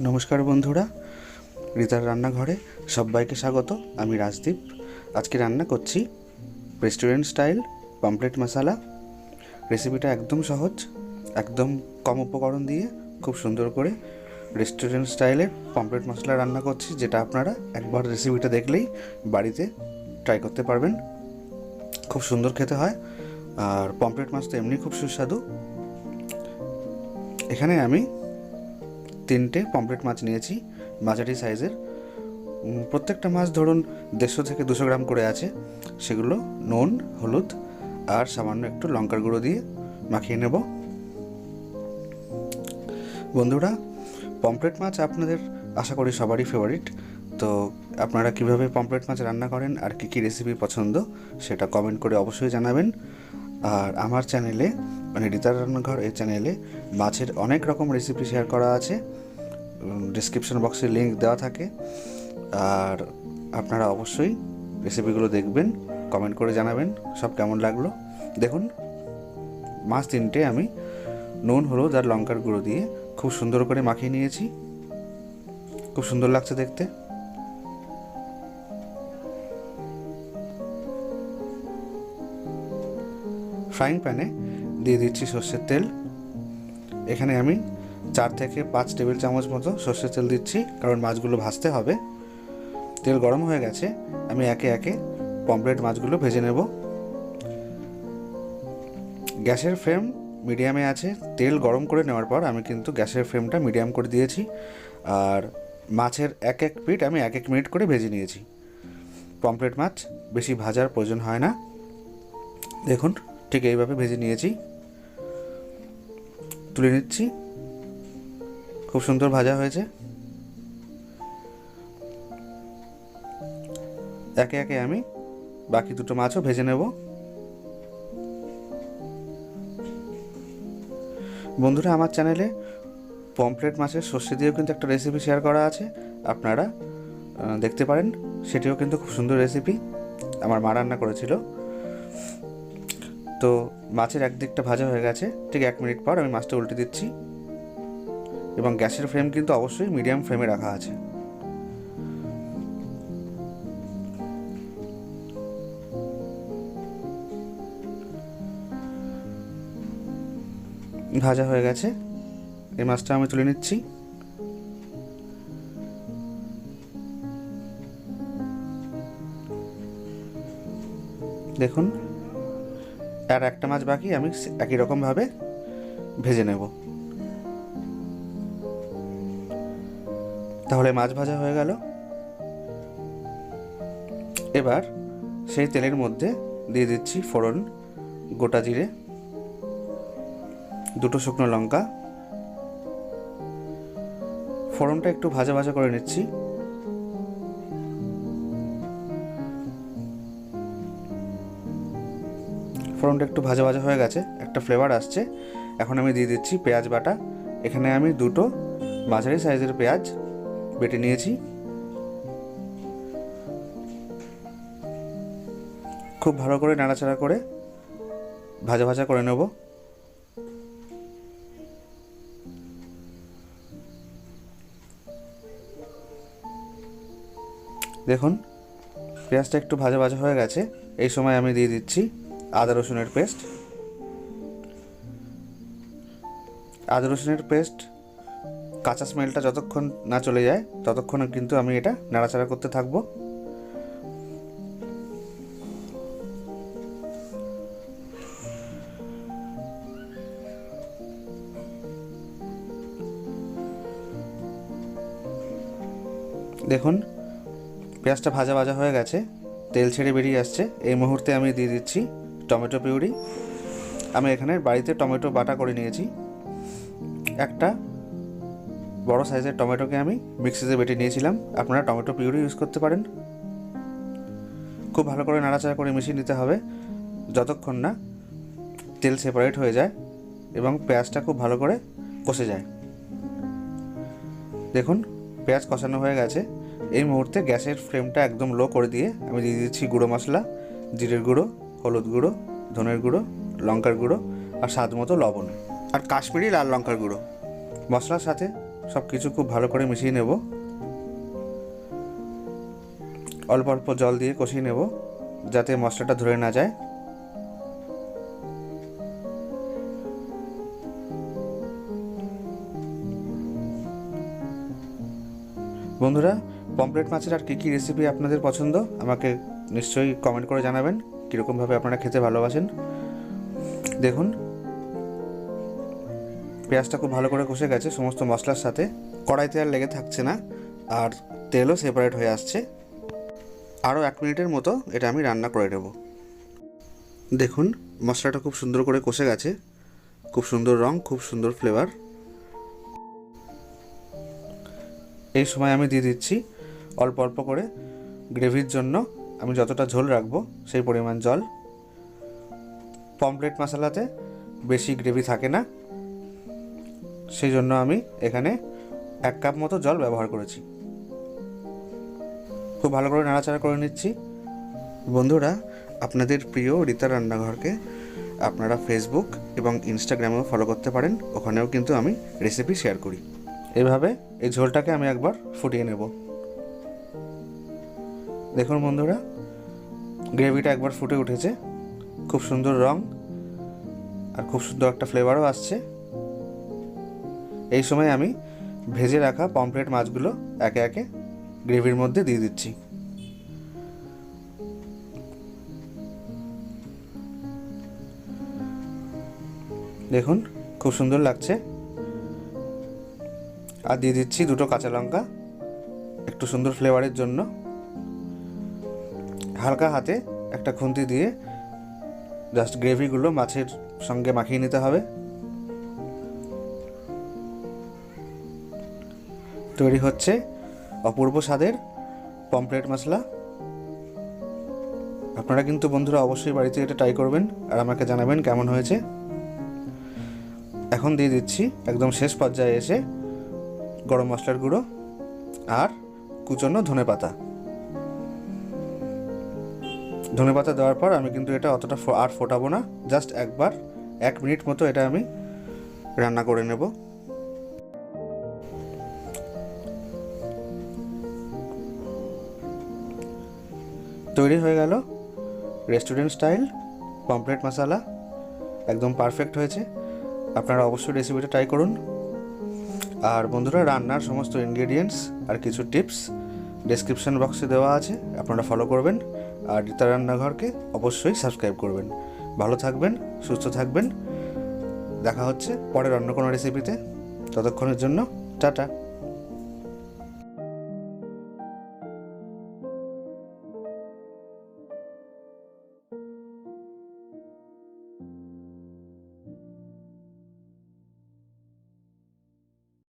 নমস্কার বন্ধুরা, রিতার রান্নাঘরে সবাইকে স্বাগত। আমি রাজদীপ। আজকে রান্না করছি রেস্টুরেন্ট স্টাইল পমফ্রেট মশলা। রেসিপিটা একদম সহজ, একদম কম উপকরণ দিয়ে খুব সুন্দর করে রেস্টুরেন্ট স্টাইলের পমফ্রেট মশলা রান্না করছি, যেটা আপনারা একবার রেসিপিটা দেখলেই বাড়িতে ট্রাই করতে পারবেন। খুব সুন্দর খেতে হয়, আর পমফ্রেট মাছ তো এমনি খুব সুস্বাদু। এখানে আমি 3টে পমফ্রেট মাছ নিয়েছি, মাঝারি সাইজের। প্রত্যেকটা মাছ ধরুন 150 থেকে 200 গ্রাম করে আছে। সেগুলো নুন, হলুদ আর সামান্য একটু লঙ্কার গুঁড়ো দিয়ে মাখিয়ে নেব। বন্ধুরা, পমফ্রেট মাছ আপনাদের আশা করি সবারই ফেভারিট। তো আপনারা কিভাবে পমফ্রেট মাছ রান্না করেন আর কী রেসিপি পছন্দ সেটা কমেন্ট করে অবশ্যই জানাবেন। আর আমার চ্যানেলে, মানে রিতার রান্নাঘর, এই চ্যানেলে মাছের অনেক রকম রেসিপি শেয়ার করা আছে। ডেসক্রিপশন বক্সে লিঙ্ক দেওয়া থাকে। আর আপনারা অবশ্যই রেসিপিগুলো দেখবেন, কমেন্ট করে জানাবেন সব কেমন লাগলো। দেখুন, মাছ 3টে আমি নুন, হলুদ আর লঙ্কার গুঁড়ো দিয়ে খুব সুন্দর করে মাখিয়ে নিয়েছি। খুব সুন্দর লাগছে দেখতে। ফ্রাইং প্যানে দিয়ে দিচ্ছি সর্ষের তেল। এখানে আমি 4 থেকে 5 টেবিল চামচ মতো সর্ষের তেল দিচ্ছি, কারণ মাছগুলো ভাজতে হবে। তেল গরম হয়ে গেছে, আমি একে একে পমফ্রেট মাছগুলো ভেজে নেব। গ্যাসের ফ্লেম মিডিয়ামে আছে। তেল গরম করে নেওয়ার পর আমি কিন্তু গ্যাসের ফ্লেমটা মিডিয়াম করে দিয়েছি, আর মাছের এক এক পিঠ আমি 1-1 মিনিট করে ভেজে নিয়েছি। পমফ্রেট মাছ বেশি ভাজার প্রয়োজন হয় না। দেখুন, ঠিক এইভাবে ভেজে নিয়েছি। তুলে নিচ্ছি। খুব সুন্দর ভাজা হয়েছে। একে একে আমি বাকি 2টো মাছও ভেজে নেব। বন্ধুরা, আমার চ্যানেলে পমফ্রেট মাছের সর্ষে দিয়েও কিন্তু একটা রেসিপি শেয়ার করা আছে, আপনারা দেখতে পারেন। সেটিও কিন্তু খুব সুন্দর রেসিপি, আমার মা রান্না করেছিল। তো মাছের একদিকটা ভাজা হয়ে গেছে, ঠিক 1 মিনিট পর আমি মাছটা উল্টে দিচ্ছি, এবং গ্যাসের ফ্লেম কিন্তু অবশ্যই মিডিয়াম ফ্লেমে রাখা আছে। ভাজা হয়ে গেছে, এই মাছটা আমি তুলে নিচ্ছি। দেখুন, আর একটা মাছ বাকি, আমি একই রকমভাবে ভেজে নেব। তাহলে মাছ ভাজা হয়ে গেল। এবার সেই তেলের মধ্যে দিয়ে দিচ্ছি ফোড়ন, গোটা জিরে, 2টো শুকনো লঙ্কা। ফোড়নটা একটু ভাজা ভাজা করে নিচ্ছি। ফোড়নটা একটু ভাজা ভাজা হয়ে গেছে, একটা ফ্লেভার আসছে। এখন আমি দিয়ে দিচ্ছি পেঁয়াজ বাটা। এখানে আমি 2টো মাঝারি সাইজের পেঁয়াজ বেটে নিয়েছি। খুব ভালো করে নাড়াচাড়া করে ভাজা ভাজা করে নেব। দেখুন, পেঁয়াজটা একটু ভাজা ভাজা হয়ে গেছে। এই সময় আমি দিয়ে দিচ্ছি আদা রসুনের পেস্ট। আদা রসুনের পেস্ট কাঁচা স্মেলটা যতক্ষণ না চলে যায় ততক্ষণ কিন্তু আমি এটা নাড়াচাড়া করতে থাকবো। দেখুন, পেঁয়াজটা ভাজা ভাজা হয়ে গেছে, তেল ছেড়ে বেরিয়ে আসছে। এই মুহূর্তে আমি দিয়ে দিচ্ছি টমেটো পিউরি। আমি এখানে বাড়িতে টমেটো বাটা করে নিয়েছি। একটা বড় সাইজের টমেটোকে আমি মিক্সিতে বেটে নিয়েছিলাম, আপনারা টমেটো পিউরি ইউজ করতে পারেন। খুব ভালো করে নাড়াচাড়া করে মিশিয়ে নিতে হবে যতক্ষণ না তেল সেপারেট হয়ে যায় এবং পেঁয়াজটা খুব ভালো করে কষে যায়। দেখুন, পেঁয়াজ কষানো হয়ে গেছে। এই মুহূর্তে গ্যাসের ফ্লেমটা একদম লো করে দিয়ে আমি দিয়ে দিচ্ছি গুঁড়ো মশলা, জিরের গুঁড়ো, হলুদ গুঁড়ো, ধনের গুঁড়ো, লঙ্কার গুঁড়ো আর স্বাদ মতো লবণ। আর কাশ্মীরি লাল লঙ্কার গুঁড়ো। মশলার সাথে সব কিছু খুব ভালো করে মিশিয়ে নেব। অল্প অল্প জল দিয়ে কষিয়ে নেব যাতে মশলাটা ধরে না যায়। বন্ধুরা, পমফ্রেট মাছের আর কী কী রেসিপি আপনাদের পছন্দ আমাকে নিশ্চয়ই কমেন্ট করে জানাবেন, কীরকমভাবে আপনারা খেতে ভালোবাসেন। দেখুন, পেঁয়াজটা খুব ভালো করে কষে গেছে সমস্ত মশলার সাথে, কড়াইতে আর লেগে থাকছে না, আর তেলও সেপারেট হয়ে আসছে। আরও 1 মিনিটের মতো এটা আমি রান্না করে নেব। দেখুন, মশলাটা খুব সুন্দর করে কষে গেছে, খুব সুন্দর রং, খুব সুন্দর ফ্লেভার। এই সময় আমি দিয়ে দিচ্ছি অল্প অল্প করে গ্রেভির জন্য আমি যতটা ঝোল রাখবো সেই পরিমাণ জল। পমফ্রেট মশলাতে বেশি গ্রেভি থাকে না, সেই জন্য আমি এখানে 1 কাপ মতো জল ব্যবহার করেছি। খুব ভালো করে নাড়াচাড়া করে নিচ্ছি। বন্ধুরা, আপনাদের প্রিয় রিতার রান্নাঘরকে আপনারা ফেসবুক এবং ইনস্টাগ্রামেও ফলো করতে পারেন, ওখানেও কিন্তু আমি রেসিপি শেয়ার করি। এভাবে এই ঝোলটাকে আমি একবার ফুটিয়ে নেব। দেখুন বন্ধুরা, গ্রেভিটা একবার ফুটে উঠেছে, খুব সুন্দর রং আর খুব সুন্দর একটা ফ্লেভারও আসছে। এই সময় আমি ভেজে রাখা পমফ্রেট মাছগুলো একে একে গ্রেভির মধ্যে দিয়ে দিচ্ছি। দেখুন, খুব সুন্দর লাগছে। আর দিয়ে দিচ্ছি 2টো কাঁচা লঙ্কা একটু সুন্দর ফ্লেভারের জন্য। হালকা হাতে একটা খুন্তি দিয়ে জাস্ট গ্রেভিগুলো মাছের সঙ্গে মাখিয়ে নিতে হবে। তৈরি হচ্ছে অপূর্ব স্বাদের পমফ্রেট মশলা। আপনারা কিন্তু বন্ধুরা অবশ্যই বাড়িতে এটা ট্রাই করবেন আর আমাকে জানাবেন কেমন হয়েছে। এখন দিয়ে দিচ্ছি একদম শেষ পর্যায়ে এসে গরম মশলার গুঁড়ো আর কুচনো ধনেপাতা। ধনেপাতা দেওয়ার পর আমি কিন্তু এটা অতটা আর ফোটাবো না, জাস্ট একবার 1 মিনিট মতো এটা আমি রান্না করে নেব। তৈরি হয়ে গেল রেস্টুরেন্ট স্টাইল পমফ্রেট মশলা, একদম পারফেক্ট হয়েছে। আপনারা অবশ্যই রেসিপিটা ট্রাই করুন। আর বন্ধুরা, রান্নার সমস্ত ইনগ্রেডিয়েন্টস আর কিছু টিপস ডেসক্রিপশন বক্সে দেওয়া আছে, আপনারা ফলো করবেন। আর রিতার রান্নাঘরকে অবশ্যই সাবস্ক্রাইব করবেন। ভালো থাকবেন, সুস্থ থাকবেন। দেখা হচ্ছে পরের অন্য কোনো রেসিপিতে। ততক্ষণের জন্য টাটা।